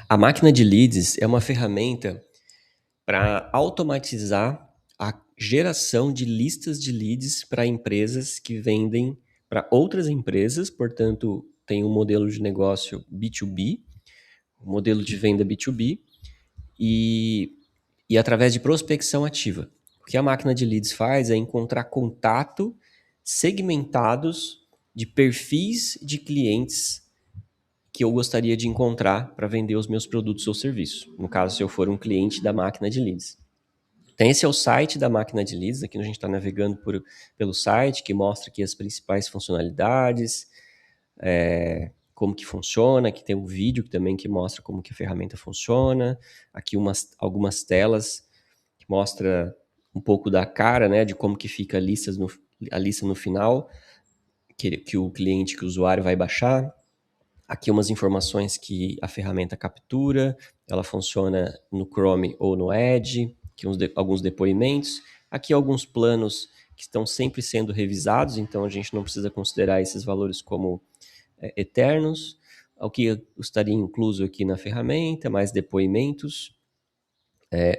A máquina de leads é uma ferramenta para automatizar a geração de listas de leads para empresas que vendem para outras empresas, portanto, tem um modelo de negócio B2B, um modelo de venda B2B, e, e através de prospecção ativa. O que a máquina de leads faz é encontrar contato segmentados de perfis de clientes que eu gostaria de encontrar para vender os meus produtos ou serviços. No caso, se eu for um cliente da máquina de leads. Então, esse é o site da máquina de leads. Aqui a gente está navegando pelo site, que mostra aqui as principais funcionalidades, como que funciona. Aqui tem um vídeo também que mostra como que a ferramenta funciona. Aqui algumas telas que mostra um pouco da cara, né, de como que fica a lista no final, que o cliente, que o usuário vai baixar. Aqui umas informações que a ferramenta captura, ela funciona no Chrome ou no Edge, aqui alguns depoimentos, aqui alguns planos que estão sempre sendo revisados, então a gente não precisa considerar esses valores como eternos. O que estaria incluso aqui na ferramenta, mais depoimentos,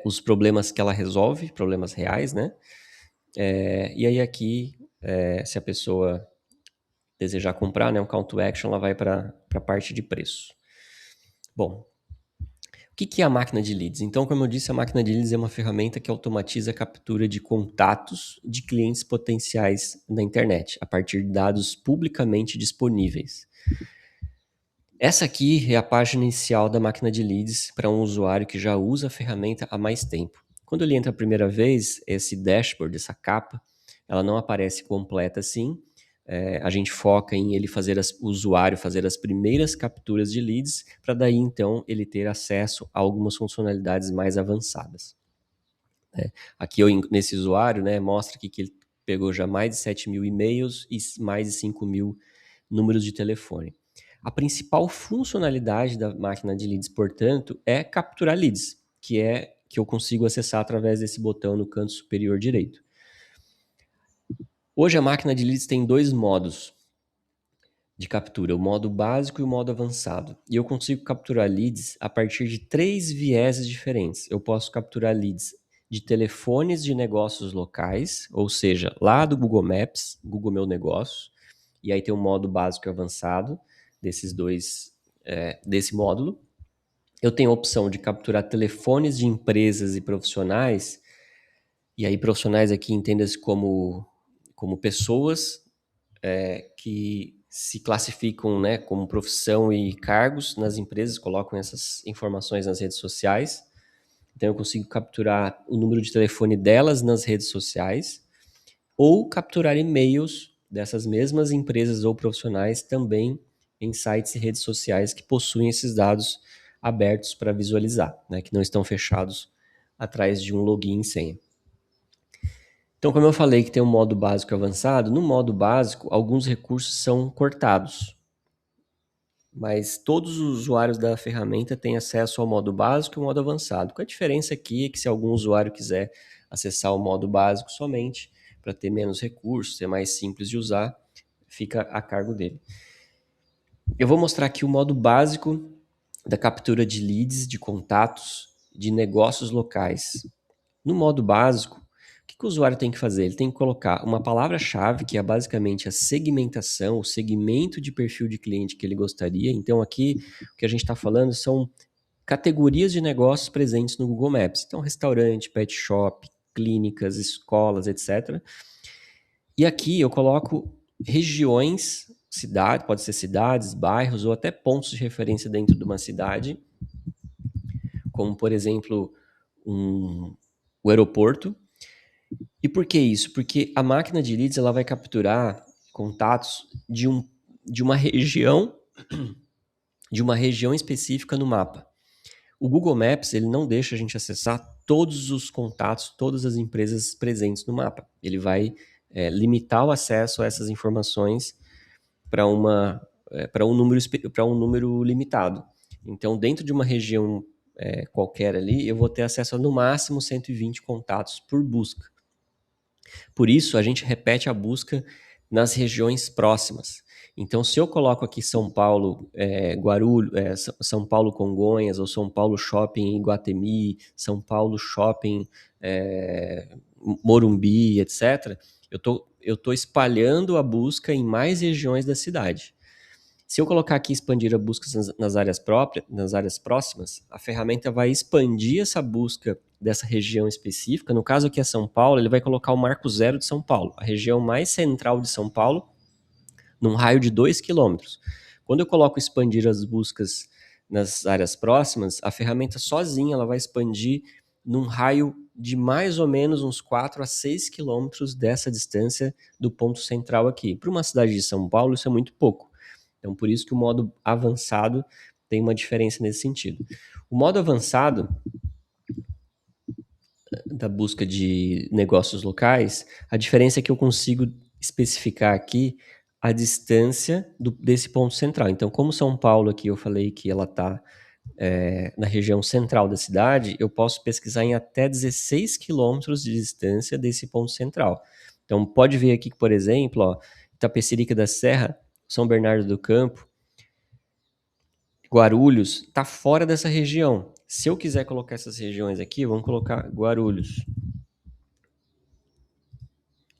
os problemas que ela resolve, problemas reais, né? E aí aqui, se a pessoa desejar comprar, né, um call to action, ela vai para a parte de preço. Bom, o que é a máquina de leads? Então, como eu disse, a máquina de leads é uma ferramenta que automatiza a captura de contatos de clientes potenciais na internet, a partir de dados publicamente disponíveis. Essa aqui é a página inicial da máquina de leads para um usuário que já usa a ferramenta há mais tempo. Quando ele entra a primeira vez, esse dashboard, essa capa, ela não aparece completa assim. A gente foca em ele o usuário fazer as primeiras capturas de leads, para daí então ele ter acesso a algumas funcionalidades mais avançadas. Aqui nesse usuário, né, mostra aqui que ele pegou já mais de 7 mil e-mails e mais de 5 mil números de telefone. A principal funcionalidade da máquina de leads, portanto, é capturar leads, que eu consigo acessar através desse botão no canto superior direito. Hoje a máquina de leads tem dois modos de captura, o modo básico e o modo avançado. E eu consigo capturar leads a partir de 3 vieses diferentes. Eu posso capturar leads de telefones de negócios locais, ou seja, lá do Google Maps, Google Meu Negócio, e aí tem o modo básico e avançado desse módulo. Eu tenho a opção de capturar telefones de empresas e profissionais, e aí profissionais aqui entenda-se como pessoas que se classificam, né, como profissão e cargos nas empresas, colocam essas informações nas redes sociais. Então eu consigo capturar o número de telefone delas nas redes sociais ou capturar e-mails dessas mesmas empresas ou profissionais também em sites e redes sociais que possuem esses dados abertos para visualizar, né, que não estão fechados atrás de um login e senha. Então, como eu falei que tem um modo básico e avançado, no modo básico, alguns recursos são cortados. Mas todos os usuários da ferramenta têm acesso ao modo básico e ao modo avançado. Com a diferença aqui é que se algum usuário quiser acessar o modo básico somente, para ter menos recursos, ser mais simples de usar, fica a cargo dele. Eu vou mostrar aqui o modo básico da captura de leads, de contatos, de negócios locais. No modo básico, o que o usuário tem que fazer? Ele tem que colocar uma palavra-chave, que é basicamente a segmentação, o segmento de perfil de cliente que ele gostaria. Então, aqui, o que a gente está falando são categorias de negócios presentes no Google Maps. Então, restaurante, pet shop, clínicas, escolas, etc. E aqui eu coloco regiões, pode ser cidades, bairros ou até pontos de referência dentro de uma cidade, como, por exemplo, o aeroporto. E por que isso? Porque a máquina de leads ela vai capturar contatos de uma região específica no mapa. O Google Maps ele não deixa a gente acessar todos os contatos, todas as empresas presentes no mapa. Ele vai limitar o acesso a essas informações para um número limitado. Então, dentro de uma região qualquer ali, eu vou ter acesso a no máximo 120 contatos por busca. Por isso, a gente repete a busca nas regiões próximas. Então, se eu coloco aqui São Paulo, Guarulhos, São Paulo Congonhas, ou São Paulo Shopping Iguatemi, São Paulo Shopping Morumbi, etc., eu tô espalhando a busca em mais regiões da cidade. Se eu colocar aqui expandir a busca nas áreas próprias, nas áreas próximas, a ferramenta vai expandir essa busca dessa região específica. No caso aqui é São Paulo, ele vai colocar o marco zero de São Paulo, a região mais central de São Paulo, num raio de 2 quilômetros. Quando eu coloco expandir as buscas nas áreas próximas, a ferramenta sozinha ela vai expandir num raio de mais ou menos uns 4 a 6 quilômetros dessa distância do ponto central aqui. Para uma cidade de São Paulo, isso é muito pouco. Então, por isso que o modo avançado tem uma diferença nesse sentido. O modo avançado da busca de negócios locais, a diferença é que eu consigo especificar aqui a distância desse ponto central. Então, como São Paulo aqui eu falei que ela está na região central da cidade, eu posso pesquisar em até 16 quilômetros de distância desse ponto central. Então, pode ver aqui que, por exemplo, ó, Itapecerica da Serra, São Bernardo do Campo, Guarulhos, está fora dessa região. Se eu quiser colocar essas regiões aqui, vamos colocar Guarulhos.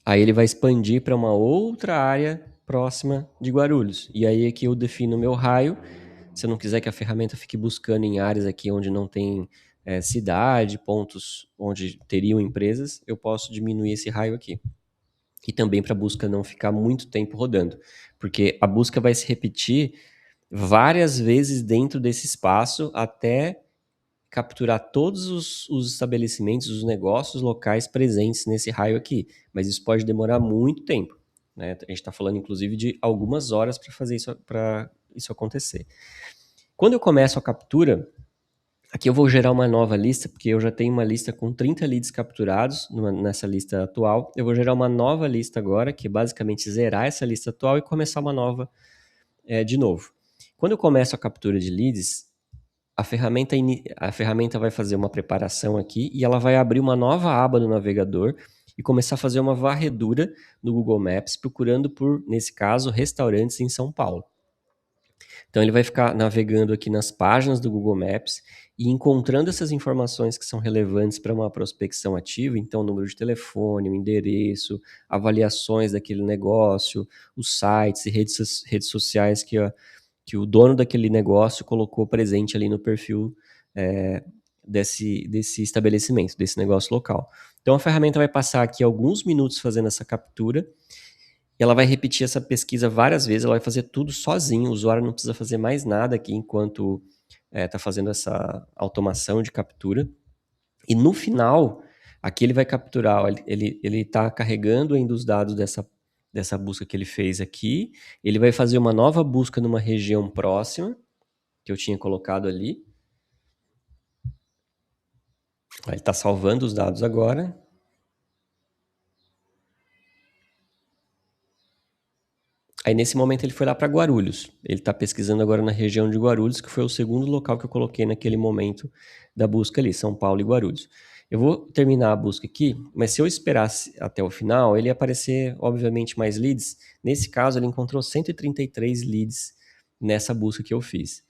Aí ele vai expandir para uma outra área próxima de Guarulhos. E aí aqui eu defino o meu raio. Se eu não quiser que a ferramenta fique buscando em áreas aqui onde não tem cidade, pontos onde teriam empresas, eu posso diminuir esse raio aqui. E também para a busca não ficar muito tempo rodando. Porque a busca vai se repetir várias vezes dentro desse espaço até capturar todos os estabelecimentos, os negócios locais presentes nesse raio aqui. Mas isso pode demorar muito tempo. Né? A gente está falando, inclusive, de algumas horas para fazer isso, para isso acontecer. Quando eu começo a captura, aqui eu vou gerar uma nova lista, porque eu já tenho uma lista com 30 leads capturados nessa lista atual. Eu vou gerar uma nova lista agora, que é basicamente zerar essa lista atual e começar uma nova de novo. Quando eu começo a captura de leads, a ferramenta vai fazer uma preparação aqui e ela vai abrir uma nova aba no navegador e começar a fazer uma varredura no Google Maps, procurando por, nesse caso, restaurantes em São Paulo. Então ele vai ficar navegando aqui nas páginas do Google Maps e encontrando essas informações que são relevantes para uma prospecção ativa, então o número de telefone, o endereço, avaliações daquele negócio, os sites e redes sociais que o dono daquele negócio colocou presente ali no perfil desse estabelecimento, desse negócio local. Então a ferramenta vai passar aqui alguns minutos fazendo essa captura e ela vai repetir essa pesquisa várias vezes, ela vai fazer tudo sozinho, o usuário não precisa fazer mais nada aqui enquanto está fazendo essa automação de captura. E no final, aqui ele vai capturar, ó, ele está carregando ainda os dados dessa busca que ele fez aqui, ele vai fazer uma nova busca numa região próxima, que eu tinha colocado ali. Ele está salvando os dados agora. Aí nesse momento ele foi lá para Guarulhos. Ele está pesquisando agora na região de Guarulhos, que foi o segundo local que eu coloquei naquele momento da busca ali, São Paulo e Guarulhos. Eu vou terminar a busca aqui, mas se eu esperasse até o final, ele ia aparecer, obviamente, mais leads. Nesse caso, ele encontrou 133 leads nessa busca que eu fiz.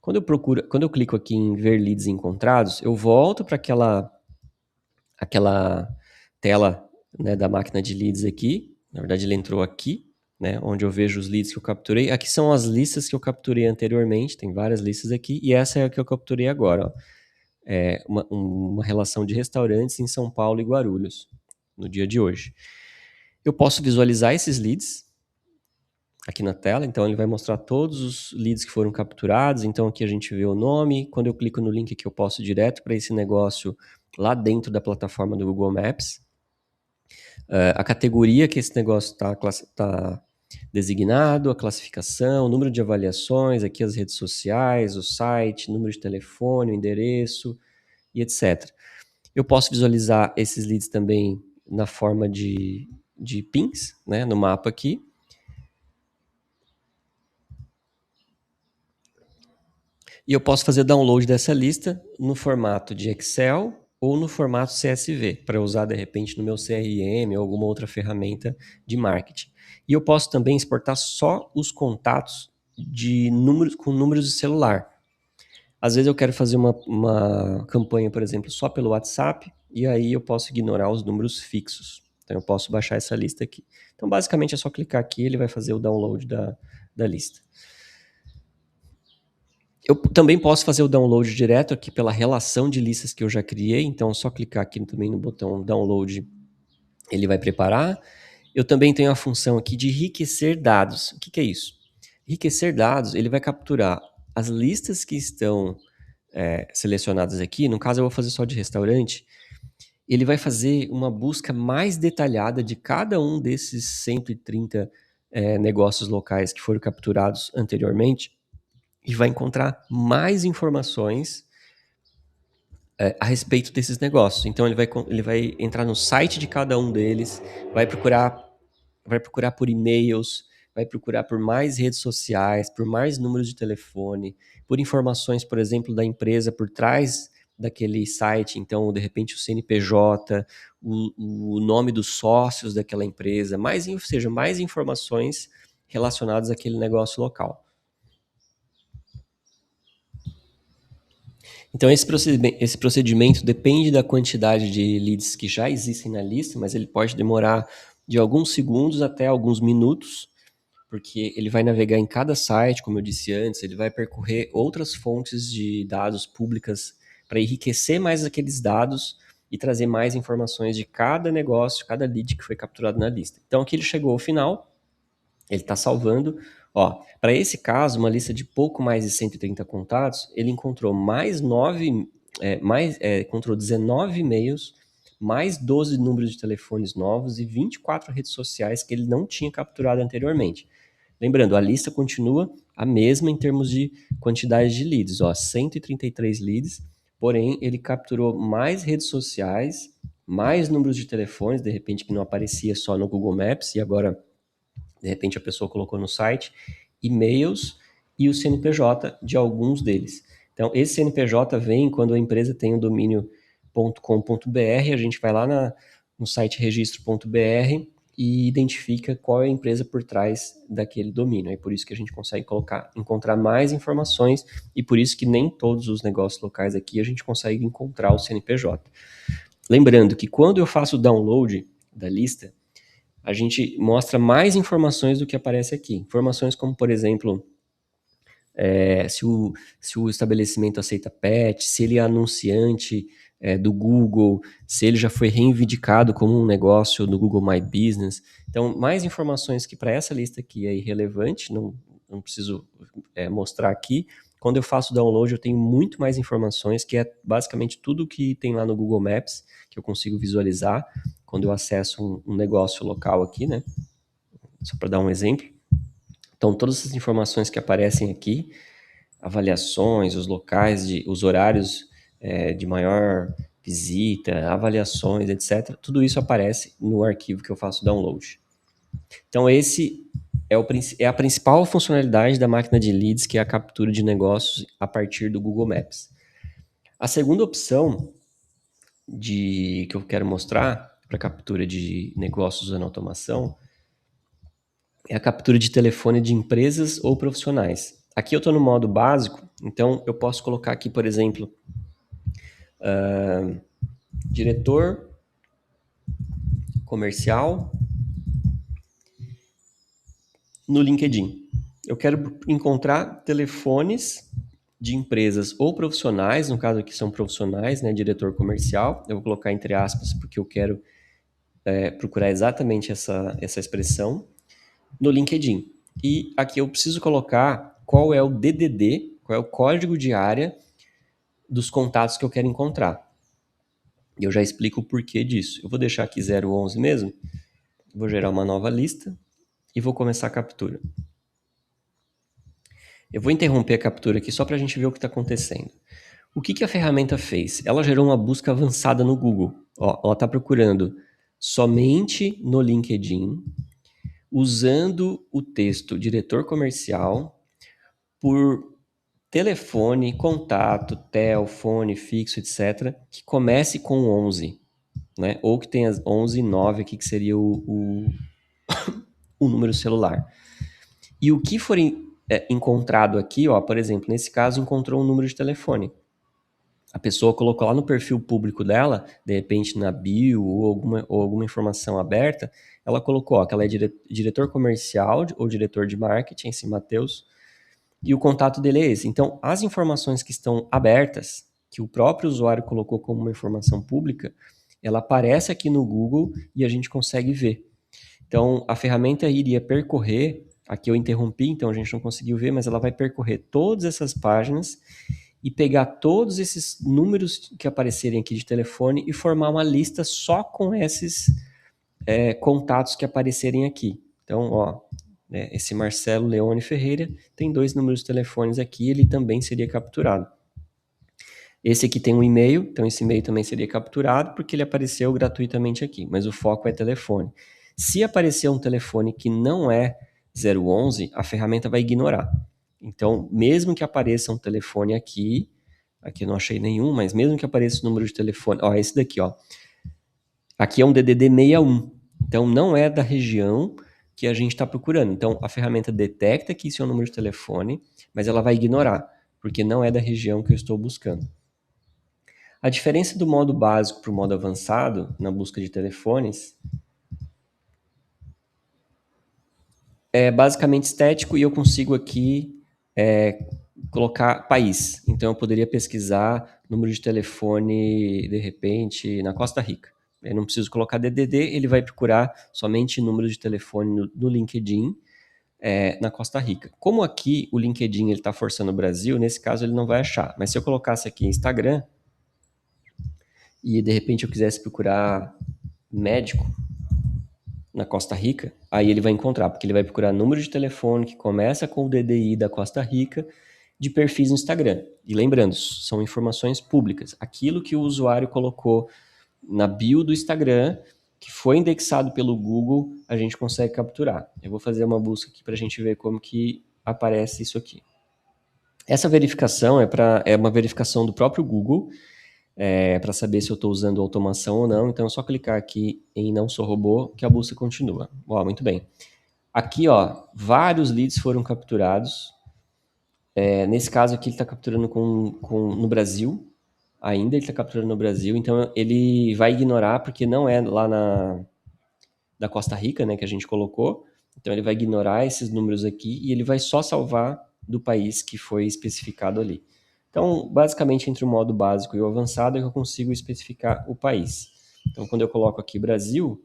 Quando eu clico aqui em ver leads encontrados, eu volto para aquela tela, né, da máquina de leads aqui. Na verdade, ele entrou aqui, né, onde eu vejo os leads que eu capturei. Aqui são as listas que eu capturei anteriormente, tem várias listas aqui, e essa é a que eu capturei agora. Ó. É uma relação de restaurantes em São Paulo e Guarulhos, no dia de hoje. Eu posso visualizar esses leads aqui na tela, então ele vai mostrar todos os leads que foram capturados, então aqui a gente vê o nome, quando eu clico no link aqui eu posso ir direto para esse negócio lá dentro da plataforma do Google Maps, a categoria que esse negócio está designado, a classificação, o número de avaliações, aqui as redes sociais, o site, número de telefone, o endereço e etc. Eu posso visualizar esses leads também na forma de pins, né, no mapa aqui. E eu posso fazer download dessa lista no formato de Excel ou no formato CSV, para usar de repente no meu CRM ou alguma outra ferramenta de marketing. E eu posso também exportar só os contatos de números com números de celular. Às vezes eu quero fazer uma campanha, por exemplo, só pelo WhatsApp, e aí eu posso ignorar os números fixos. Então eu posso baixar essa lista aqui. Então basicamente é só clicar aqui, ele vai fazer o download da lista. Eu também posso fazer o download direto aqui pela relação de listas que eu já criei, então é só clicar aqui também no botão download, ele vai preparar. Eu também tenho a função aqui de enriquecer dados. O que é isso? Enriquecer dados, ele vai capturar as listas que estão selecionadas aqui. No caso, eu vou fazer só de restaurante. Ele vai fazer uma busca mais detalhada de cada um desses 130 negócios locais que foram capturados anteriormente e vai encontrar mais informações a respeito desses negócios. Então ele vai entrar no site de cada um deles, vai procurar por e-mails, vai procurar por mais redes sociais, por mais números de telefone, por informações, por exemplo, da empresa por trás daquele site, então, de repente, o CNPJ, o nome dos sócios daquela empresa, ou seja, mais informações relacionadas àquele negócio local. Então, esse procedimento depende da quantidade de leads que já existem na lista, mas ele pode demorar de alguns segundos até alguns minutos, porque ele vai navegar em cada site, como eu disse antes, ele vai percorrer outras fontes de dados públicas para enriquecer mais aqueles dados e trazer mais informações de cada negócio, cada lead que foi capturado na lista. Então, aqui ele chegou ao final, ele está salvando. Ó, para esse caso, uma lista de pouco mais de 130 contatos, ele encontrou encontrou 19 e-mails, mais 12 números de telefones novos e 24 redes sociais que ele não tinha capturado anteriormente. Lembrando, a lista continua a mesma em termos de quantidade de leads, ó, 133 leads, porém ele capturou mais redes sociais, mais números de telefones, de repente que não aparecia só no Google Maps e agora de repente a pessoa colocou no site, e-mails e o CNPJ de alguns deles. Então, esse CNPJ vem quando a empresa tem o domínio.com.br, a gente vai lá no site registro.br e identifica qual é a empresa por trás daquele domínio. É por isso que a gente consegue encontrar mais informações e por isso que nem todos os negócios locais aqui a gente consegue encontrar o CNPJ. Lembrando que quando eu faço o download da lista, a gente mostra mais informações do que aparece aqui. Informações como, por exemplo, se o estabelecimento aceita pet, se ele é anunciante do Google, se ele já foi reivindicado como um negócio do Google My Business. Então, mais informações que para essa lista aqui é irrelevante, não preciso mostrar aqui. Quando eu faço o download, eu tenho muito mais informações, que é basicamente tudo que tem lá no Google Maps, que eu consigo visualizar quando eu acesso um negócio local aqui, né? Só para dar um exemplo. Então, todas essas informações que aparecem aqui, avaliações, os locais, os horários de maior visita, avaliações, etc. Tudo isso aparece no arquivo que eu faço download. Então, esse é a principal funcionalidade da máquina de leads, que é a captura de negócios a partir do Google Maps. A segunda opção que eu quero mostrar para captura de negócios usando automação é a captura de telefone de empresas ou profissionais. Aqui eu estou no modo básico, então eu posso colocar aqui, por exemplo, diretor comercial no LinkedIn. Eu quero encontrar telefones de empresas ou profissionais, no caso aqui são profissionais, né, diretor comercial. Eu vou colocar entre aspas porque eu quero procurar exatamente essa expressão no LinkedIn. E aqui eu preciso colocar qual é o DDD, qual é o código de área dos contatos que eu quero encontrar. E eu já explico o porquê disso. Eu vou deixar aqui 011 mesmo, vou gerar uma nova lista e vou começar a captura. Eu vou interromper a captura aqui só para a gente ver o que está acontecendo. O que a ferramenta fez? Ela gerou uma busca avançada no Google. Ó, ela está procurando somente no LinkedIn, usando o texto diretor comercial por telefone, contato, tel, fone, fixo, etc., que comece com 11, né? Ou que tenha 11 e 9 aqui, que seria o número celular. E o que for encontrado aqui, ó, por exemplo, nesse caso, encontrou um número de telefone. A pessoa colocou lá no perfil público dela, de repente na bio ou alguma informação aberta, ela colocou ó, que ela é diretor comercial ou diretor de marketing, esse Matheus, e o contato dele é esse. Então, as informações que estão abertas, que o próprio usuário colocou como uma informação pública, ela aparece aqui no Google e a gente consegue ver. Então, a ferramenta iria percorrer, aqui eu interrompi, então a gente não conseguiu ver, mas ela vai percorrer todas essas páginas e pegar todos esses números que aparecerem aqui de telefone e formar uma lista só com esses contatos que aparecerem aqui. Então, ó, né, esse Marcelo Leone Ferreira tem 2 números de telefones aqui, ele também seria capturado. Esse aqui tem um e-mail, então esse e-mail também seria capturado porque ele apareceu gratuitamente aqui, mas o foco é telefone. Se aparecer um telefone que não é 011, a ferramenta vai ignorar. Então, mesmo que apareça um telefone aqui eu não achei nenhum, mas mesmo que apareça o número de telefone, ó, esse daqui, ó. Aqui é um DDD 61, então não é da região que a gente está procurando. Então, a ferramenta detecta que isso é um número de telefone, mas ela vai ignorar, porque não é da região que eu estou buscando. A diferença do modo básico para o modo avançado, na busca de telefones, é basicamente estético e eu consigo aqui colocar país. Então, eu poderia pesquisar número de telefone, de repente, na Costa Rica. Eu não preciso colocar DDD, ele vai procurar somente número de telefone no LinkedIn na Costa Rica. Como aqui o LinkedIn está forçando o Brasil, nesse caso ele não vai achar. Mas se eu colocasse aqui Instagram e de repente eu quisesse procurar médico na Costa Rica, aí ele vai encontrar, porque ele vai procurar número de telefone que começa com o DDI da Costa Rica de perfis no Instagram. E lembrando, são informações públicas. Aquilo que o usuário colocou na bio do Instagram, que foi indexado pelo Google, a gente consegue capturar. Eu vou fazer uma busca aqui para a gente ver como que aparece isso aqui. Essa verificação é uma verificação do próprio Google, para saber se eu estou usando automação ou não. Então é só clicar aqui em não sou robô que a busca continua. Ó, muito bem. Aqui, ó, vários leads foram capturados. Nesse caso aqui ele está capturando no Brasil, ainda ele está capturando no Brasil, então ele vai ignorar porque não é lá da Costa Rica, né, que a gente colocou. Então ele vai ignorar esses números aqui e ele vai só salvar do país que foi especificado ali. Então, basicamente, entre o modo básico e o avançado é que eu consigo especificar o país. Então, quando eu coloco aqui Brasil,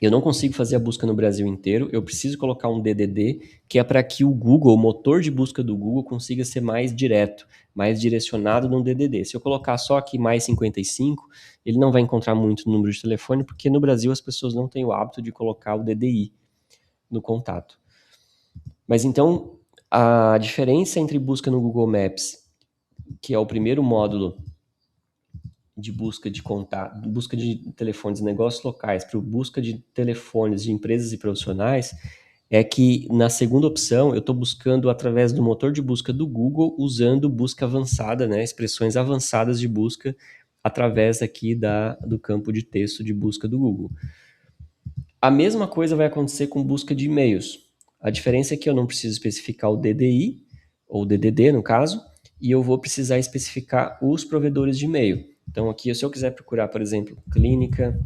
eu não consigo fazer a busca no Brasil inteiro, eu preciso colocar um DDD, que é para que o Google, o motor de busca do Google, consiga ser mais direto, mais direcionado no DDD. Se eu colocar só aqui mais 55, ele não vai encontrar muito número de telefone, porque no Brasil as pessoas não têm o hábito de colocar o DDI no contato. Mas então, a diferença entre busca no Google Maps, que é o primeiro módulo de busca de contato, busca de telefones de negócios locais para busca de telefones de empresas e profissionais, é que na segunda opção eu estou buscando através do motor de busca do Google, usando busca avançada, né, expressões avançadas de busca através aqui do campo de texto de busca do Google. A mesma coisa vai acontecer com busca de e-mails. A diferença é que eu não preciso especificar o DDI, ou DDD no caso, e eu vou precisar especificar os provedores de e-mail. Então aqui, se eu quiser procurar, por exemplo, clínica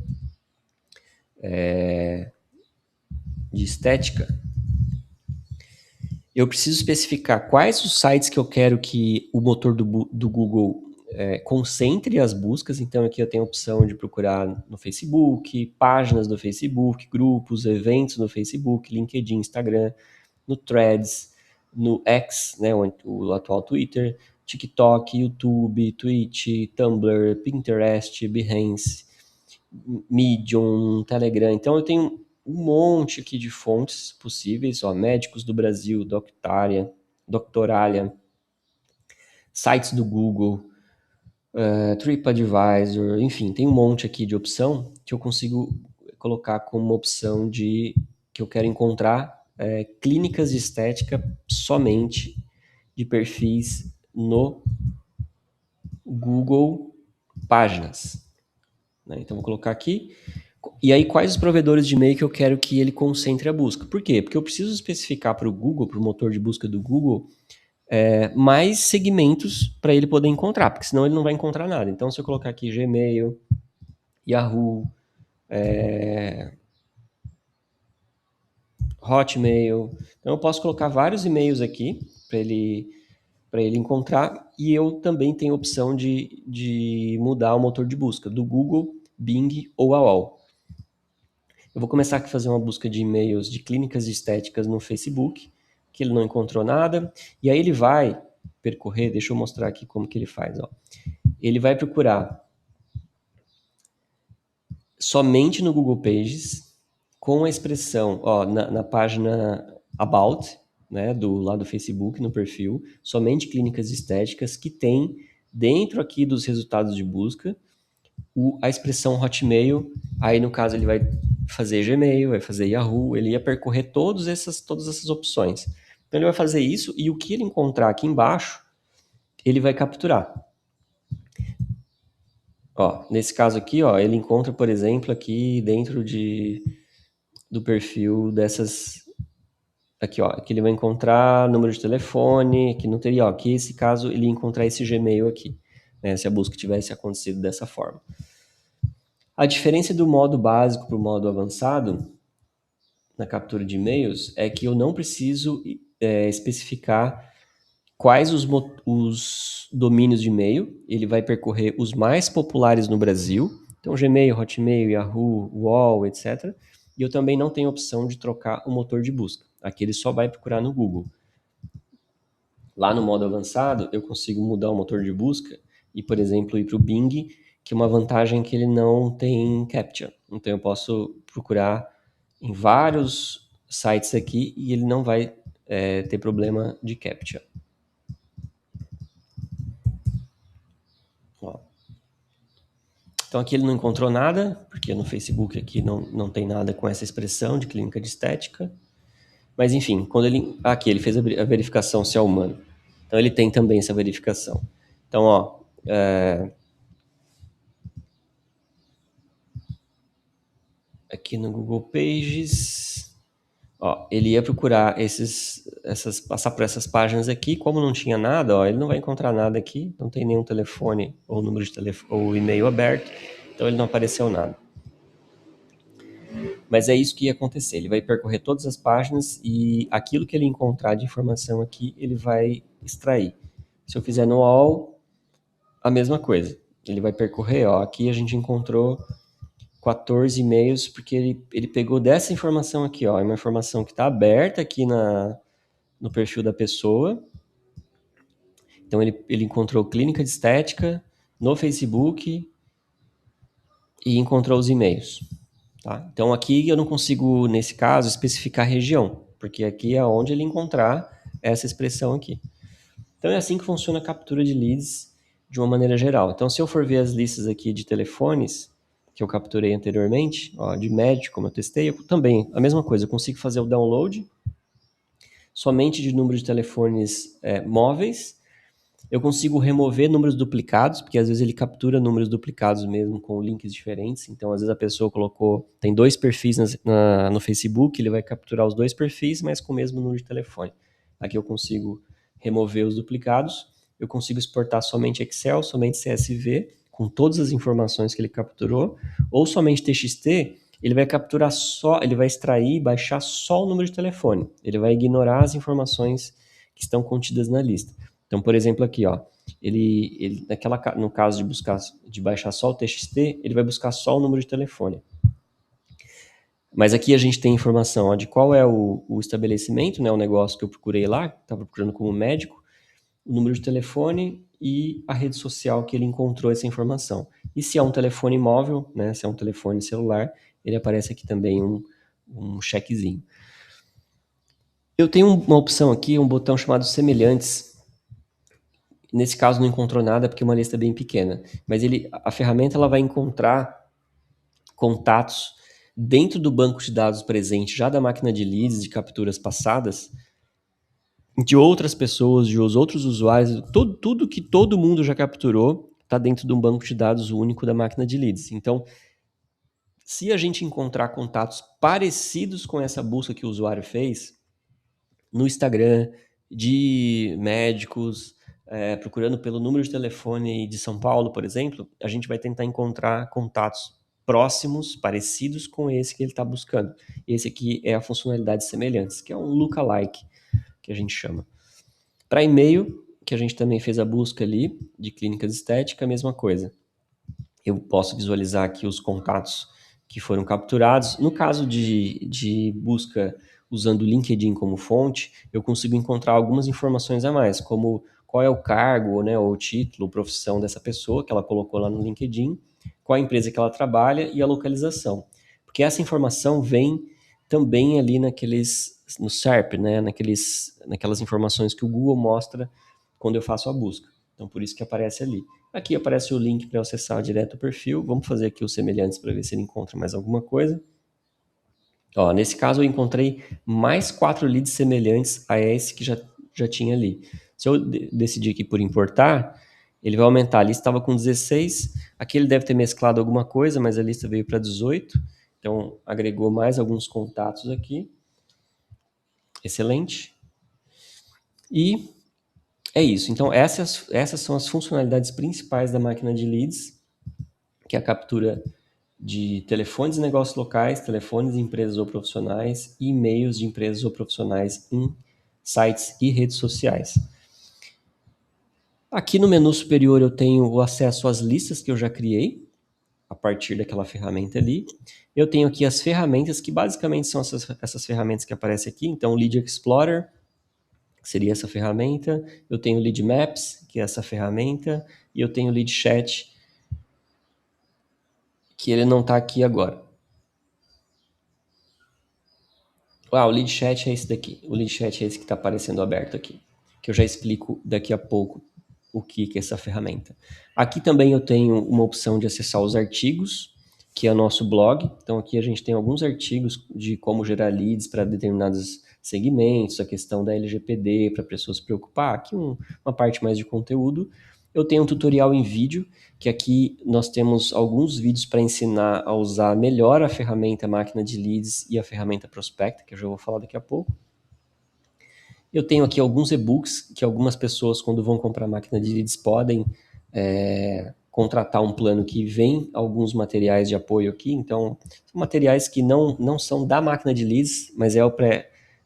de estética, eu preciso especificar quais os sites que eu quero que o motor do Google concentre as buscas. Então aqui eu tenho a opção de procurar no Facebook, páginas do Facebook, grupos, eventos no Facebook, LinkedIn, Instagram, no Threads, no X, né, o atual Twitter, TikTok, YouTube, Twitch, Tumblr, Pinterest, Behance, Medium, Telegram. Então eu tenho um monte aqui de fontes possíveis, ó, Médicos do Brasil, Doctoralia, sites do Google, TripAdvisor, enfim, tem um monte aqui de opção que eu consigo colocar como opção de que eu quero encontrar clínicas de estética somente de perfis no Google Páginas. Então, vou colocar aqui. E aí, quais os provedores de e-mail que eu quero que ele concentre a busca? Por quê? Porque eu preciso especificar para o Google, para o motor de busca do Google, mais segmentos para ele poder encontrar, porque senão ele não vai encontrar nada. Então, se eu colocar aqui Gmail, Yahoo, Hotmail, então eu posso colocar vários e-mails aqui para ele encontrar, e eu também tenho a opção de mudar o motor de busca do Google, Bing ou AOL. Eu vou começar aqui a fazer uma busca de e-mails de clínicas estéticas no Facebook, que ele não encontrou nada, e aí ele vai percorrer, deixa eu mostrar aqui como que ele faz, ó. Ele vai procurar somente no Google Pages, com a expressão, ó, na página About, né, lá do Facebook, no perfil, somente clínicas estéticas que tem dentro aqui dos resultados de busca a expressão Hotmail. Aí no caso ele vai fazer Gmail, vai fazer Yahoo, ele ia percorrer todas essas opções. Então ele vai fazer isso e o que ele encontrar aqui embaixo, ele vai capturar. Ó, nesse caso aqui, ó, ele encontra, por exemplo, aqui dentro do perfil dessas. Aqui, ó, aqui ele vai encontrar número de telefone, que não teria, ó, aqui esse caso ele ia encontrar esse Gmail aqui, né, se a busca tivesse acontecido dessa forma. A diferença do modo básico para o modo avançado na captura de e-mails é que eu não preciso especificar quais os domínios de e-mail. Ele vai percorrer os mais populares no Brasil, então Gmail, Hotmail, Yahoo, UOL, etc. E eu também não tenho opção de trocar o motor de busca. Aqui ele só vai procurar no Google. Lá no modo avançado, eu consigo mudar o motor de busca e, por exemplo, ir para o Bing, que é uma vantagem que ele não tem CAPTCHA. Então eu posso procurar em vários sites aqui e ele não vai ter problema de CAPTCHA. Ó. Então aqui ele não encontrou nada, porque no Facebook aqui não tem nada com essa expressão de clínica de estética. Mas enfim, quando ele... Aqui ele fez a verificação se é humano. Então ele tem também essa verificação. Então, ó... aqui no Google Pages... Ó, ele ia procurar passar por essas páginas aqui, como não tinha nada, ó, ele não vai encontrar nada aqui, não tem nenhum telefone ou número de telefone ou e-mail aberto, então ele não apareceu nada. Mas é isso que ia acontecer, ele vai percorrer todas as páginas e aquilo que ele encontrar de informação aqui, ele vai extrair. Se eu fizer no all, a mesma coisa. Ele vai percorrer, ó, aqui a gente encontrou 14 e-mails, porque ele pegou dessa informação aqui, ó, é uma informação que está aberta aqui no perfil da pessoa. Então ele encontrou clínica de estética no Facebook e encontrou os e-mails. Tá? Então aqui eu não consigo, nesse caso, especificar a região, porque aqui é onde ele encontrar essa expressão aqui. Então é assim que funciona a captura de leads de uma maneira geral. Então se eu for ver as listas aqui de telefones que eu capturei anteriormente, ó, de médico, como eu testei, eu também, a mesma coisa, eu consigo fazer o download somente de número de telefones móveis. Eu consigo remover números duplicados, porque às vezes ele captura números duplicados mesmo com links diferentes. Então, às vezes a pessoa tem 2 perfis no Facebook, ele vai capturar os 2 perfis, mas com o mesmo número de telefone. Aqui eu consigo remover os duplicados, eu consigo exportar somente Excel, somente CSV, com todas as informações que ele capturou, ou somente TXT, ele vai capturar ele vai extrair e baixar só o número de telefone. Ele vai ignorar as informações que estão contidas na lista. Então, por exemplo, aqui, ó, no caso de baixar só o TXT, ele vai buscar só o número de telefone. Mas aqui a gente tem informação, ó, de qual é o estabelecimento, né, o negócio que eu procurei lá, estava procurando como médico, o número de telefone e a rede social que ele encontrou essa informação. E se é um telefone móvel, né, se é um telefone celular, ele aparece aqui também um checkzinho. Eu tenho uma opção aqui, um botão chamado semelhantes. Nesse caso não encontrou nada porque uma lista é bem pequena, mas a ferramenta ela vai encontrar contatos dentro do banco de dados presente já da máquina de leads de capturas passadas, de outras pessoas, de outros usuários, tudo que todo mundo já capturou está dentro de um banco de dados único da máquina de leads. Então, se a gente encontrar contatos parecidos com essa busca que o usuário fez no Instagram, de médicos, procurando pelo número de telefone de São Paulo, por exemplo, a gente vai tentar encontrar contatos próximos, parecidos com esse que ele está buscando. Esse aqui é a funcionalidade semelhantes, que é um lookalike, que a gente chama. Para e-mail, que a gente também fez a busca ali de clínicas estéticas, a mesma coisa. Eu posso visualizar aqui os contatos que foram capturados. No caso de busca usando o LinkedIn como fonte, eu consigo encontrar algumas informações a mais, como qual é o cargo, né, ou o título, profissão dessa pessoa que ela colocou lá no LinkedIn, qual a empresa que ela trabalha e a localização. Porque essa informação vem também ali no SERP, né, naquelas informações que o Google mostra quando eu faço a busca. Então, por isso que aparece ali. Aqui aparece o link para acessar direto o perfil. Vamos fazer aqui os semelhantes para ver se ele encontra mais alguma coisa. Ó, nesse caso, eu encontrei mais 4 leads semelhantes a esse que já tinha ali. Se eu decidir aqui por importar, ele vai aumentar. A lista estava com 16. Aqui ele deve ter mesclado alguma coisa, mas a lista veio para 18. Então, agregou mais alguns contatos aqui. Excelente. E é isso. Então, essas são as funcionalidades principais da máquina de leads, que é a captura de telefones de negócios locais, telefones de empresas ou profissionais e e-mails de empresas ou profissionais em sites e redes sociais. Aqui no menu superior eu tenho o acesso às listas que eu já criei a partir daquela ferramenta ali. Eu tenho aqui as ferramentas, que basicamente são essas ferramentas que aparecem aqui. Então, o Lead Explorer, que seria essa ferramenta. Eu tenho o Lead Maps, que é essa ferramenta. E eu tenho o Lead Chat, que ele não está aqui agora. Ah, o Lead Chat é esse daqui. O Lead Chat é esse que está aparecendo aberto aqui. Que eu já explico daqui a pouco o que é essa ferramenta. Aqui também eu tenho uma opção de acessar os artigos, que é o nosso blog. Então aqui a gente tem alguns artigos de como gerar leads para determinados segmentos, a questão da LGPD para a pessoa se preocupar. Aqui uma parte mais de conteúdo. Eu tenho um tutorial em vídeo, que aqui nós temos alguns vídeos para ensinar a usar melhor a ferramenta máquina de leads e a ferramenta prospecta, que eu já vou falar daqui a pouco. Eu tenho aqui alguns e-books que algumas pessoas, quando vão comprar máquina de leads, podem contratar um plano que vem alguns materiais de apoio aqui. Então, são materiais que não são da máquina de leads, mas é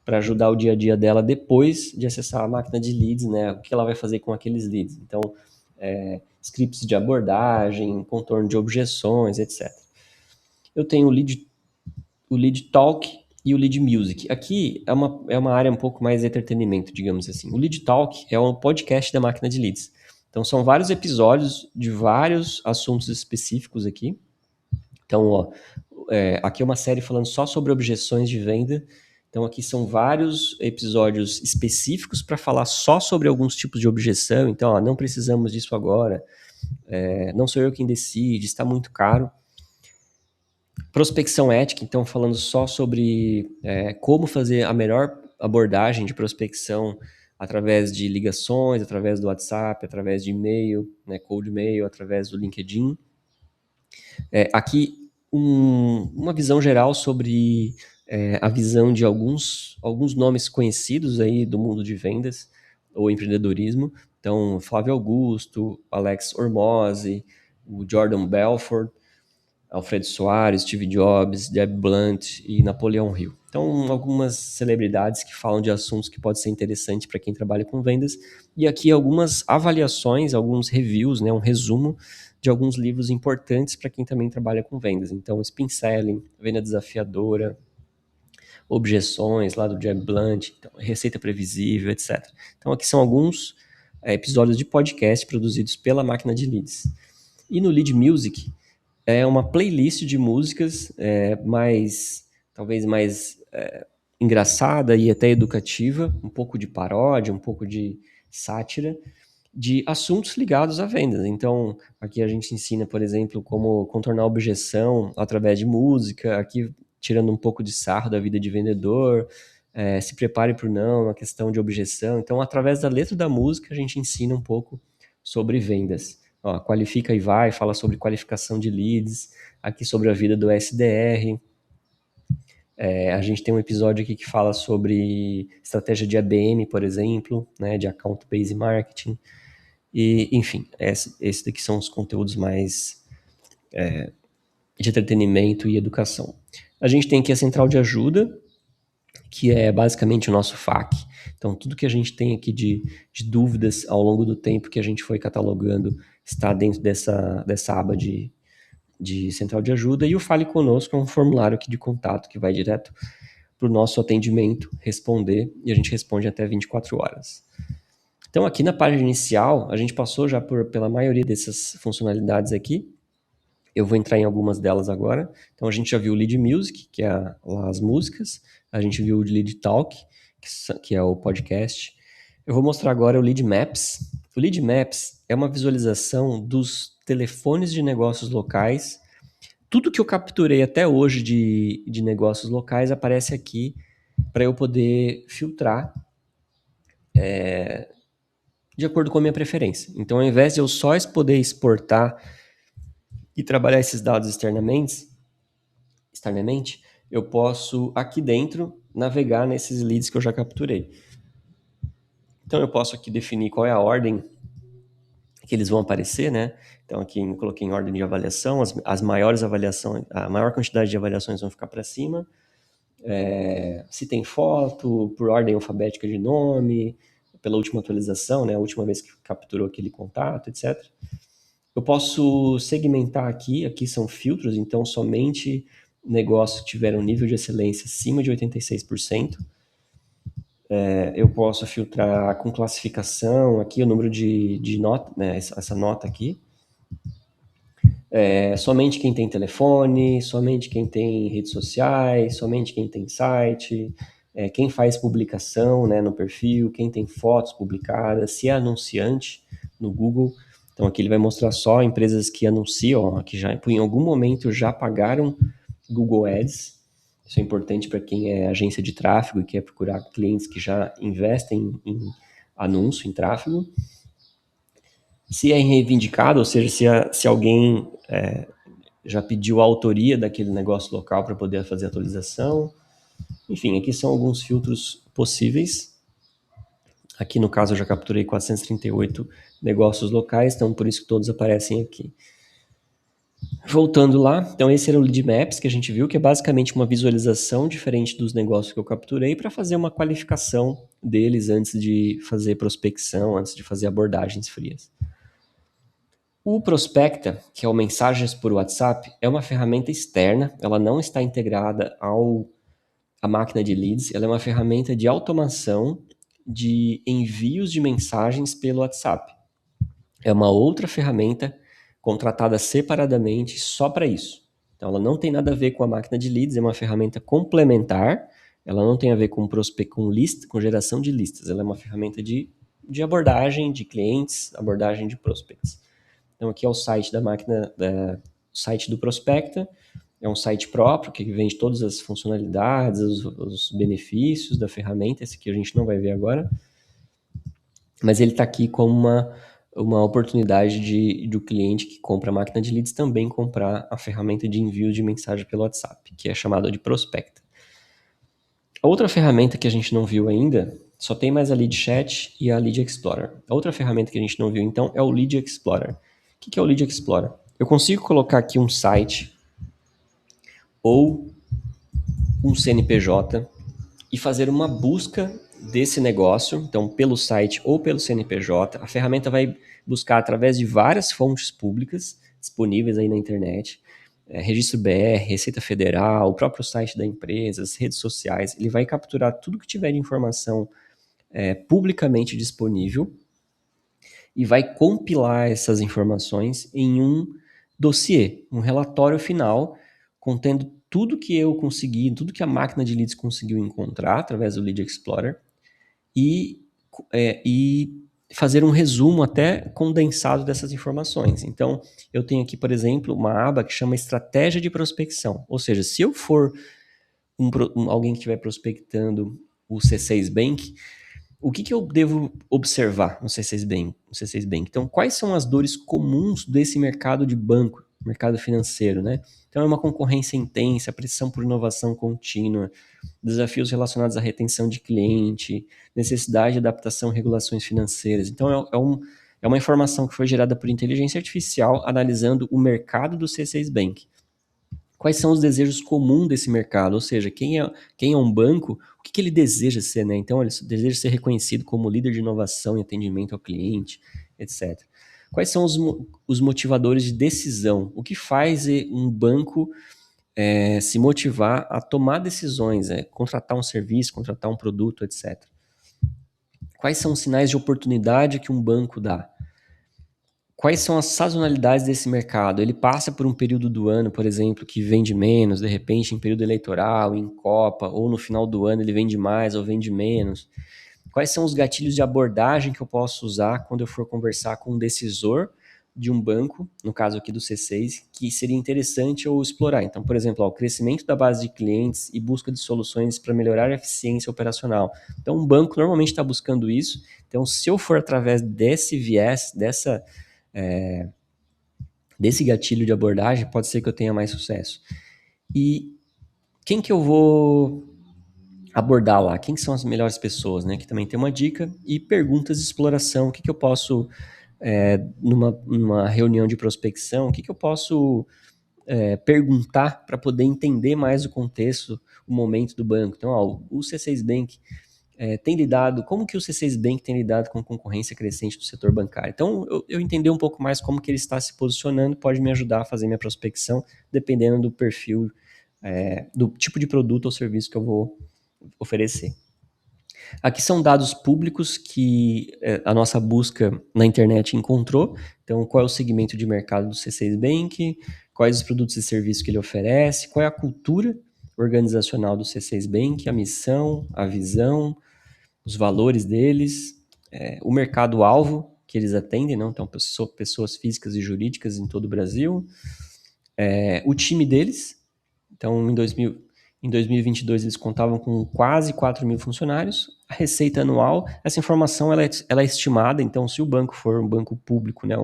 para ajudar o dia a dia dela depois de acessar a máquina de leads, né? O que ela vai fazer com aqueles leads. Então, scripts de abordagem, contorno de objeções, etc. Eu tenho o lead talk e o lead music. Aqui é uma área um pouco mais de entretenimento, digamos assim. O lead talk é um podcast da máquina de leads. Então, são vários episódios de vários assuntos específicos aqui. Então, ó, aqui é uma série falando só sobre objeções de venda. Então, aqui são vários episódios específicos para falar só sobre alguns tipos de objeção. Então, ó, não precisamos disso agora. Não sou eu quem decide, está muito caro. Prospecção ética, então, falando só sobre como fazer a melhor abordagem de prospecção através de ligações, através do WhatsApp, através de e-mail, né, cold e-mail, através do LinkedIn. Aqui, uma visão geral sobre a visão de alguns nomes conhecidos aí do mundo de vendas ou empreendedorismo. Então, Flávio Augusto, Alex Hormozzi, o Jordan Belfort, Alfredo Soares, Steve Jobs, Jeb Blunt e Napoleão Hill. Então, algumas celebridades que falam de assuntos que pode ser interessante para quem trabalha com vendas. E aqui algumas avaliações, alguns reviews, né, um resumo de alguns livros importantes para quem também trabalha com vendas. Então, Spin Selling, Venda Desafiadora, Objeções, lá do Jeb Blunt, então, Receita Previsível, etc. Então, aqui são alguns episódios de podcast produzidos pela máquina de leads. E no Lead Music, é uma playlist de músicas talvez mais engraçada e até educativa, um pouco de paródia, um pouco de sátira, de assuntos ligados a vendas. Então, aqui a gente ensina, por exemplo, como contornar a objeção através de música, aqui tirando um pouco de sarro da vida de vendedor, se prepare para o não, a questão de objeção. Então, através da letra da música, a gente ensina um pouco sobre vendas. Ó, Qualifica e Vai fala sobre qualificação de leads, aqui sobre a vida do SDR. A gente tem um episódio aqui que fala sobre estratégia de ABM, por exemplo, né, de Account Based Marketing. E, enfim, esses daqui são os conteúdos mais de entretenimento e educação. A gente tem aqui a central de ajuda, que é basicamente o nosso FAQ. Então, tudo que a gente tem aqui de dúvidas ao longo do tempo que a gente foi catalogando está dentro dessa aba de central de ajuda. E o Fale Conosco é um formulário aqui de contato que vai direto para o nosso atendimento responder, e a gente responde até 24 horas. Então, aqui na página inicial, a gente passou já pela maioria dessas funcionalidades aqui. Eu vou entrar em algumas delas agora. Então, a gente já viu o Lead Music, que é lá as músicas. A gente viu o Lead Talk, que é o podcast. Eu vou mostrar agora o Lead Maps. O Lead Maps é uma visualização dos telefones de negócios locais. Tudo que eu capturei até hoje de negócios locais aparece aqui para eu poder filtrar de acordo com a minha preferência. Então, ao invés de eu só poder exportar e trabalhar esses dados externamente, eu posso aqui dentro navegar nesses leads que eu já capturei. Então, eu posso aqui definir qual é a ordem que eles vão aparecer, né? Então, aqui eu coloquei em ordem de avaliação, as maiores avaliações, a maior quantidade de avaliações vão ficar para cima. Se tem foto, por ordem alfabética de nome, pela última atualização, né? A última vez que capturou aquele contato, etc. Eu posso segmentar aqui são filtros, então somente negócios que tiveram nível de excelência acima de 86%. Eu posso filtrar com classificação, aqui o número de nota, né, essa nota aqui. Somente quem tem telefone, somente quem tem redes sociais, somente quem tem site, quem faz publicação, né, no perfil, quem tem fotos publicadas, se é anunciante no Google. Então aqui ele vai mostrar só empresas que anunciam, ó, que já em algum momento já pagaram Google Ads. Isso é importante para quem é agência de tráfego e quer procurar clientes que já investem em anúncio, em tráfego. Se é reivindicado, ou seja, se alguém já pediu a autoria daquele negócio local para poder fazer a atualização. Enfim, aqui são alguns filtros possíveis. Aqui no caso eu já capturei 438 negócios locais, então por isso que todos aparecem aqui. Voltando lá, então esse era o Lead Maps que a gente viu, que é basicamente uma visualização diferente dos negócios que eu capturei para fazer uma qualificação deles antes de fazer prospecção, antes de fazer abordagens frias. O Prospecta, que é o Mensagens por WhatsApp, é uma ferramenta externa, ela não está integrada à máquina de leads, ela é uma ferramenta de automação de envios de mensagens pelo WhatsApp. É uma outra ferramenta contratada separadamente só para isso. Então, ela não tem nada a ver com a máquina de leads, é uma ferramenta complementar, ela não tem a ver com com geração de listas, ela é uma ferramenta de abordagem de clientes, abordagem de prospects. Então, aqui é o site da máquina, o site do Prospecta, é um site próprio que vende todas as funcionalidades, os benefícios da ferramenta, esse aqui a gente não vai ver agora, mas ele está aqui como uma oportunidade do cliente que compra a máquina de leads também comprar a ferramenta de envio de mensagem pelo WhatsApp, que é chamada de Prospecta. A outra ferramenta que a gente não viu ainda, só tem mais a Lead Chat e a Lead Explorer. A outra ferramenta que a gente não viu, então, é o Lead Explorer. O que é o Lead Explorer? Eu consigo colocar aqui um site ou um CNPJ e fazer uma busca desse negócio, então pelo site ou pelo CNPJ. A ferramenta vai buscar através de várias fontes públicas disponíveis aí na internet, Registro BR, Receita Federal, o próprio site da empresa, as redes sociais. Ele vai capturar tudo que tiver de informação publicamente disponível e vai compilar essas informações em um dossiê, um relatório final contendo tudo que eu consegui, tudo que a máquina de leads conseguiu encontrar através do Lead Explorer e fazer um resumo até condensado dessas informações. Então, eu tenho aqui, por exemplo, uma aba que chama Estratégia de Prospecção. Ou seja, se eu for alguém que estiver prospectando o C6 Bank, o que eu devo observar no C6 Bank? No C6 Bank? Então, quais são as dores comuns desse mercado de banco, mercado financeiro, né? Então, é uma concorrência intensa, pressão por inovação contínua, desafios relacionados à retenção de cliente, necessidade de adaptação a regulações financeiras. Então, é uma informação que foi gerada por inteligência artificial analisando o mercado do C6 Bank. Quais são os desejos comuns desse mercado? Ou seja, quem é um banco, o que ele deseja ser, né? Então, ele deseja ser reconhecido como líder de inovação e atendimento ao cliente, etc. Quais são os motivadores de decisão? O que faz um banco se motivar a tomar decisões, contratar um serviço, contratar um produto, etc. Quais são os sinais de oportunidade que um banco dá? Quais são as sazonalidades desse mercado? Ele passa por um período do ano, por exemplo, que vende menos, de repente em período eleitoral, em Copa, ou no final do ano ele vende mais ou vende menos. Quais são os gatilhos de abordagem que eu posso usar quando eu for conversar com um decisor de um banco, no caso aqui do C6, que seria interessante eu explorar? Então, por exemplo, o crescimento da base de clientes e busca de soluções para melhorar a eficiência operacional. Então, um banco normalmente está buscando isso. Então, se eu for através desse viés, desse gatilho de abordagem, pode ser que eu tenha mais sucesso. E quem que eu vou abordar lá? Quem são as melhores pessoas, né? Que também tem uma dica. E perguntas de exploração. O que eu posso, numa reunião de prospecção, o que eu posso perguntar para poder entender mais o contexto, o momento do banco. Então, o C6 Bank tem lidado, como que o C6 Bank tem lidado com a concorrência crescente do setor bancário? Então, eu entender um pouco mais como que ele está se posicionando pode me ajudar a fazer minha prospecção, dependendo do perfil, do tipo de produto ou serviço que eu vou oferecer. Aqui são dados públicos que a nossa busca na internet encontrou. Então, qual é o segmento de mercado do C6 Bank, quais os produtos e serviços que ele oferece, qual é a cultura organizacional do C6 Bank, a missão, a visão, os valores deles, o mercado-alvo que eles atendem, não? Então, pessoas físicas e jurídicas em todo o Brasil, o time deles. Então, em 2022, eles contavam com quase 4 mil funcionários. A receita anual, essa informação ela é estimada, então, se o banco for um banco público, né,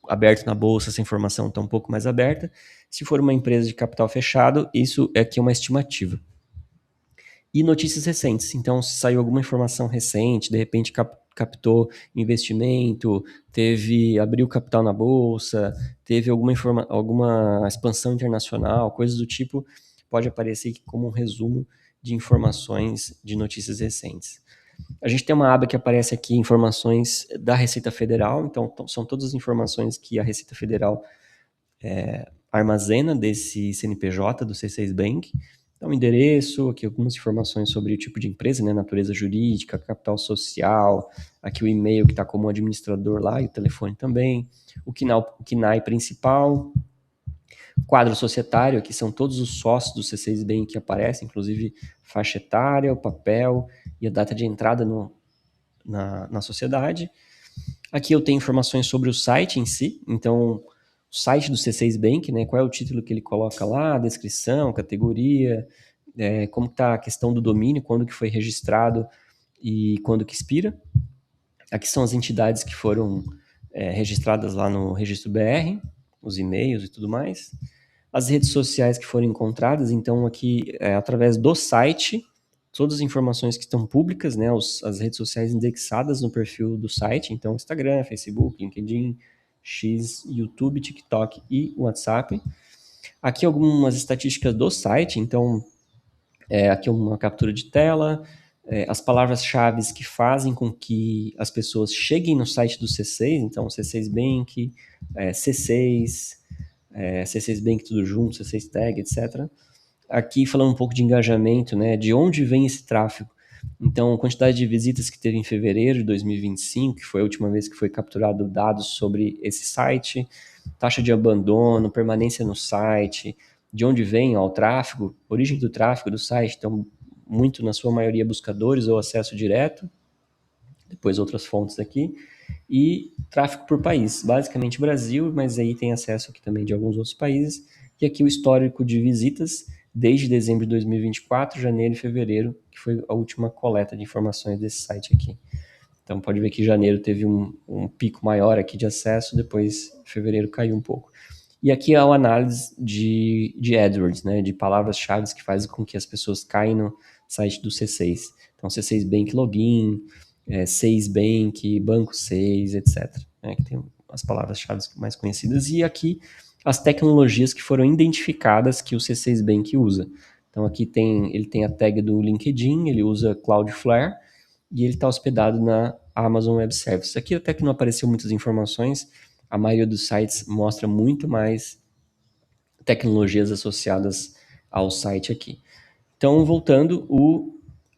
aberto na bolsa, essa informação está um pouco mais aberta. Se for uma empresa de capital fechado, isso aqui é uma estimativa. E notícias recentes. Então, se saiu alguma informação recente, de repente captou investimento, abriu capital na bolsa, teve alguma expansão internacional, coisas do tipo, pode aparecer aqui como um resumo de informações de notícias recentes. A gente tem uma aba que aparece aqui, informações da Receita Federal, então são todas as informações que a Receita Federal armazena desse CNPJ do C6 Bank. Então, endereço, aqui algumas informações sobre o tipo de empresa, né, natureza jurídica, capital social, aqui o e-mail que está como administrador lá e o telefone também, o KNAI principal, quadro societário, aqui são todos os sócios do C6 Bank que aparecem, inclusive faixa etária, o papel e a data de entrada na sociedade. Aqui eu tenho informações sobre o site em si, então o site do C6 Bank, né, qual é o título que ele coloca lá, descrição, categoria, como está a questão do domínio, quando que foi registrado e quando que expira. Aqui são as entidades que foram registradas lá no Registro BR, os e-mails e tudo mais. As redes sociais que foram encontradas, então aqui, através do site, todas as informações que estão públicas, né, as redes sociais indexadas no perfil do site, então Instagram, Facebook, LinkedIn, X, YouTube, TikTok e WhatsApp. Aqui algumas estatísticas do site, então aqui uma captura de tela, as palavras-chave que fazem com que as pessoas cheguem no site do C6, então C6 Bank, C6, C6 Bank tudo junto, C6 Tag, etc. Aqui falando um pouco de engajamento, né, de onde vem esse tráfego. Então, a quantidade de visitas que teve em fevereiro de 2025, que foi a última vez que foi capturado dados sobre esse site, taxa de abandono, permanência no site, de onde vem o tráfego, origem do tráfego do site, então, muito na sua maioria buscadores ou acesso direto, depois outras fontes aqui, e tráfego por país, basicamente Brasil, mas aí tem acesso aqui também de alguns outros países, e aqui o histórico de visitas, desde dezembro de 2024, janeiro e fevereiro, que foi a última coleta de informações desse site aqui. Então pode ver que janeiro teve um pico maior aqui de acesso, depois fevereiro caiu um pouco. E aqui é a análise de AdWords, né, de palavras-chave que fazem com que as pessoas caem no site do C6. Então C6 Bank Login, 6 Bank, Banco 6, etc. Né, que tem as palavras-chave mais conhecidas. E aqui as tecnologias que foram identificadas que o C6 Bank usa. Então aqui ele tem a tag do LinkedIn, ele usa Cloudflare, e ele está hospedado na Amazon Web Services. Aqui até que não apareceu muitas informações, a maioria dos sites mostra muito mais tecnologias associadas ao site aqui. Então, voltando, o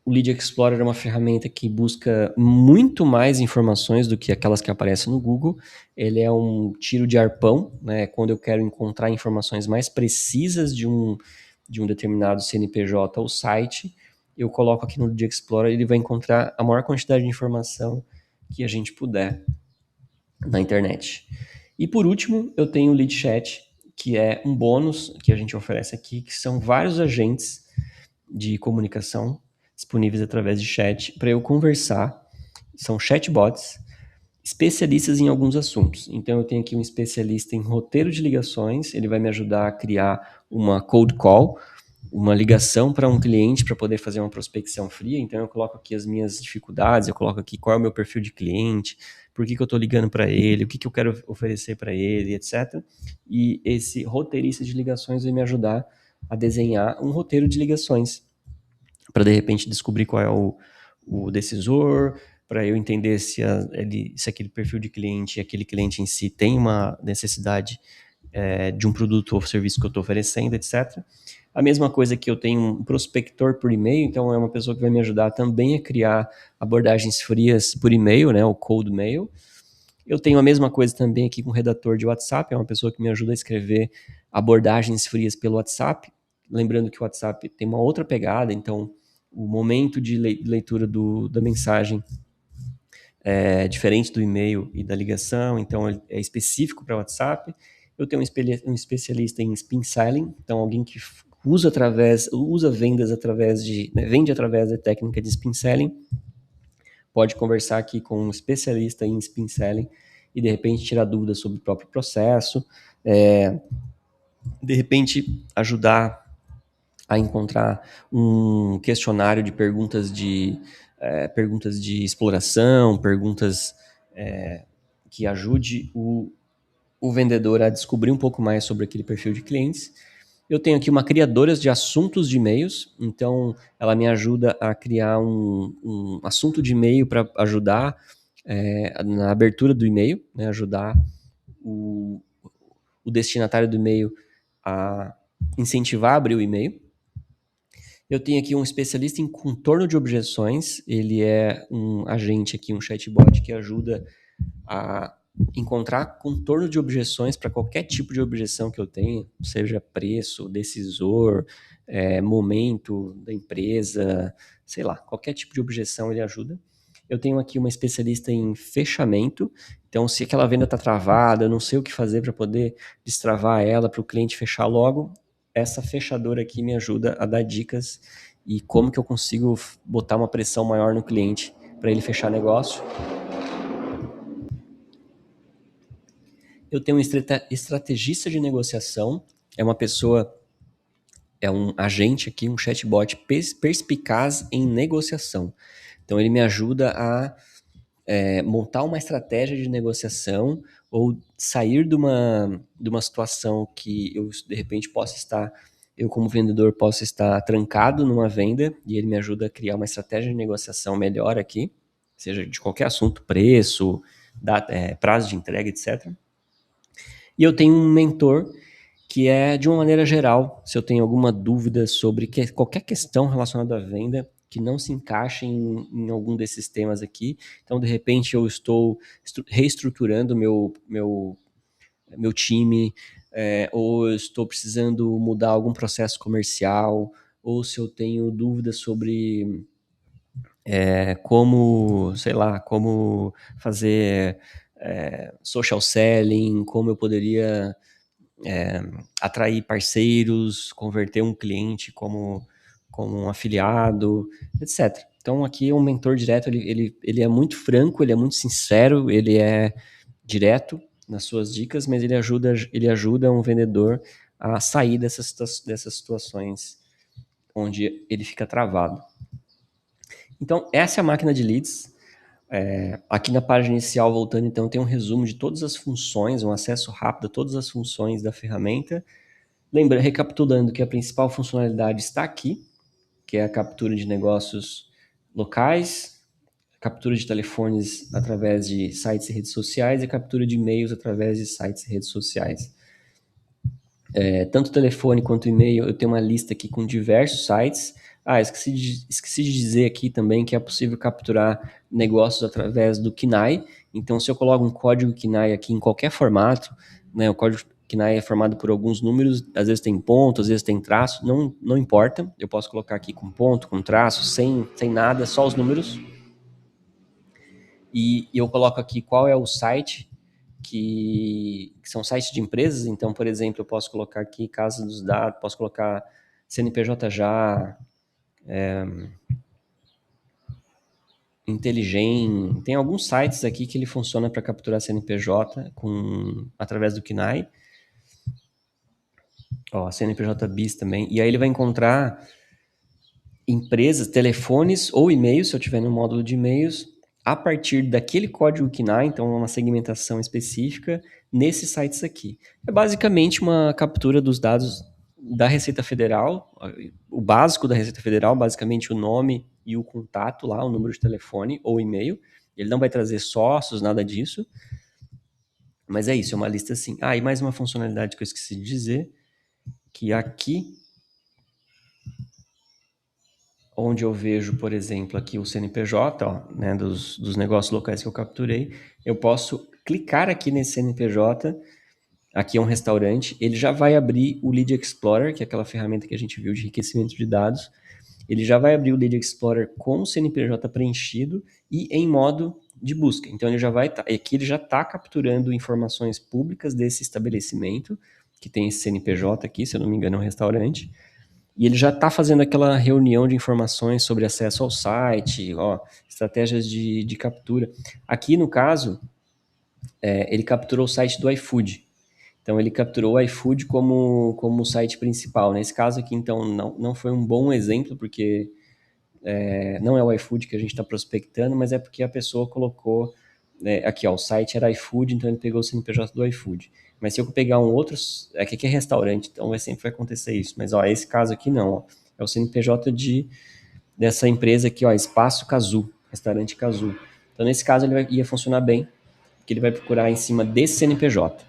Lead Explorer é uma ferramenta que busca muito mais informações do que aquelas que aparecem no Google. Ele é um tiro de arpão, né? Quando eu quero encontrar informações mais precisas de um determinado CNPJ ou site, eu coloco aqui no Lead Explorer e ele vai encontrar a maior quantidade de informação que a gente puder na internet. E por último, eu tenho o Lead Chat, que é um bônus que a gente oferece aqui, que são vários agentes de comunicação disponíveis através de chat para eu conversar. São chatbots especialistas em alguns assuntos. Então eu tenho aqui um especialista em roteiro de ligações, ele vai me ajudar a criar uma cold call, uma ligação para um cliente para poder fazer uma prospecção fria. Então eu coloco aqui as minhas dificuldades, eu coloco aqui qual é o meu perfil de cliente, por que eu estou ligando para ele, o que eu quero oferecer para ele, etc. E esse roteirista de ligações vai me ajudar a desenhar um roteiro de ligações para de repente descobrir qual é o decisor, para eu entender se aquele perfil de cliente, aquele cliente em si tem uma necessidade de um produto ou serviço que eu estou oferecendo, etc. A mesma coisa que eu tenho um prospector por e-mail, então é uma pessoa que vai me ajudar também a criar abordagens frias por e-mail, né, o cold mail. Eu tenho a mesma coisa também aqui com o redator de WhatsApp, é uma pessoa que me ajuda a escrever abordagens frias pelo WhatsApp. Lembrando que o WhatsApp tem uma outra pegada, então o momento de leitura da mensagem é diferente do e-mail e da ligação, então é específico para o WhatsApp. Eu tenho um especialista em spin selling, então alguém que usa vendas através vende através da técnica de spin selling, pode conversar aqui com um especialista em spin selling e de repente tirar dúvidas sobre o próprio processo, de repente ajudar a encontrar um questionário de perguntas de exploração, perguntas que ajude o vendedor a descobrir um pouco mais sobre aquele perfil de clientes. Eu tenho aqui uma criadora de assuntos de e-mails, então ela me ajuda a criar um assunto de e-mail para ajudar na abertura do e-mail, né, ajudar o, o destinatário do e-mail a incentivar a abrir o e-mail. Eu tenho aqui um especialista em contorno de objeções, ele é um agente aqui, um chatbot que ajuda a encontrar contorno de objeções para qualquer tipo de objeção que eu tenha, seja preço, decisor, momento da empresa, sei lá, qualquer tipo de objeção ele ajuda. Eu tenho aqui uma especialista em fechamento, então se aquela venda está travada, eu não sei o que fazer para poder destravar ela, para o cliente fechar logo, essa fechadora aqui me ajuda a dar dicas e como que eu consigo botar uma pressão maior no cliente para ele fechar negócio. Eu tenho um estrategista de negociação, é uma pessoa, é um agente aqui, um chatbot perspicaz em negociação. Então ele me ajuda a montar uma estratégia de negociação ou sair de uma situação que eu, de repente, eu como vendedor posso estar trancado numa venda e ele me ajuda a criar uma estratégia de negociação melhor aqui, seja de qualquer assunto, preço, prazo de entrega, etc. E eu tenho um mentor que é, de uma maneira geral, se eu tenho alguma dúvida sobre qualquer questão relacionada à venda que não se encaixe em algum desses temas aqui, então de repente eu estou reestruturando meu time, ou eu estou precisando mudar algum processo comercial, ou se eu tenho dúvidas sobre como, sei lá, como fazer social selling, como eu poderia atrair parceiros, converter um cliente como um afiliado, etc. Então, aqui o mentor direto, ele é muito franco, ele é muito sincero, ele é direto nas suas dicas, mas ele ajuda um vendedor a sair dessas situações onde ele fica travado. Então, essa é a máquina de leads. Aqui na página inicial, voltando, então, tem um resumo de todas as funções, um acesso rápido a todas as funções da ferramenta. Recapitulando que a principal funcionalidade está aqui, que é a captura de negócios locais, captura de telefones através de sites e redes sociais e captura de e-mails através de sites e redes sociais. Tanto telefone quanto e-mail, eu tenho uma lista aqui com diversos sites. Esqueci de dizer aqui também que é possível capturar negócios através do KNAI. Então, se eu coloco um código KNAI aqui em qualquer formato, né, o código KNAI é formado por alguns números, às vezes tem ponto, às vezes tem traço, não importa. Eu posso colocar aqui com ponto, com traço, sem nada, só os números. E eu coloco aqui qual é o site que são sites de empresas. Então, por exemplo, eu posso colocar aqui Casa dos Dados, posso colocar CNPJ já, Inteligem. Tem alguns sites aqui que ele funciona para capturar CNPJ através do KNAI. CNPJ BIS também. E aí ele vai encontrar empresas, telefones ou e-mails, se eu tiver no módulo de e-mails, a partir daquele código KNAI, então uma segmentação específica, nesses sites aqui. É basicamente uma captura dos dados da Receita Federal, o básico da Receita Federal, basicamente o nome e o contato lá, o número de telefone ou e-mail. Ele não vai trazer sócios, nada disso. Mas é isso, é uma lista assim. E mais uma funcionalidade que eu esqueci de dizer, que aqui onde eu vejo, por exemplo, aqui o CNPJ, né, dos negócios locais que eu capturei, eu posso clicar aqui nesse CNPJ, aqui é um restaurante, ele já vai abrir o Lead Explorer, que é aquela ferramenta que a gente viu de enriquecimento de dados, ele já vai abrir o Lead Explorer com o CNPJ preenchido e em modo de busca. Então ele já vai aqui ele já está capturando informações públicas desse estabelecimento, que tem esse CNPJ aqui, se eu não me engano é um restaurante, e ele já está fazendo aquela reunião de informações sobre acesso ao site, estratégias de captura. Aqui, no caso, ele capturou o site do iFood. Então, ele capturou o iFood como o site principal. Nesse caso aqui, então, não foi um bom exemplo, porque não é o iFood que a gente está prospectando, mas é porque a pessoa colocou... aqui, o site era iFood, então ele pegou o CNPJ do iFood. Mas se eu pegar um outro... Aqui é restaurante, então sempre vai acontecer isso. Mas, esse caso aqui não, é o CNPJ dessa empresa aqui, Espaço Cazu, Restaurante Cazu. Então, nesse caso, ia funcionar bem, porque ele vai procurar em cima desse CNPJ.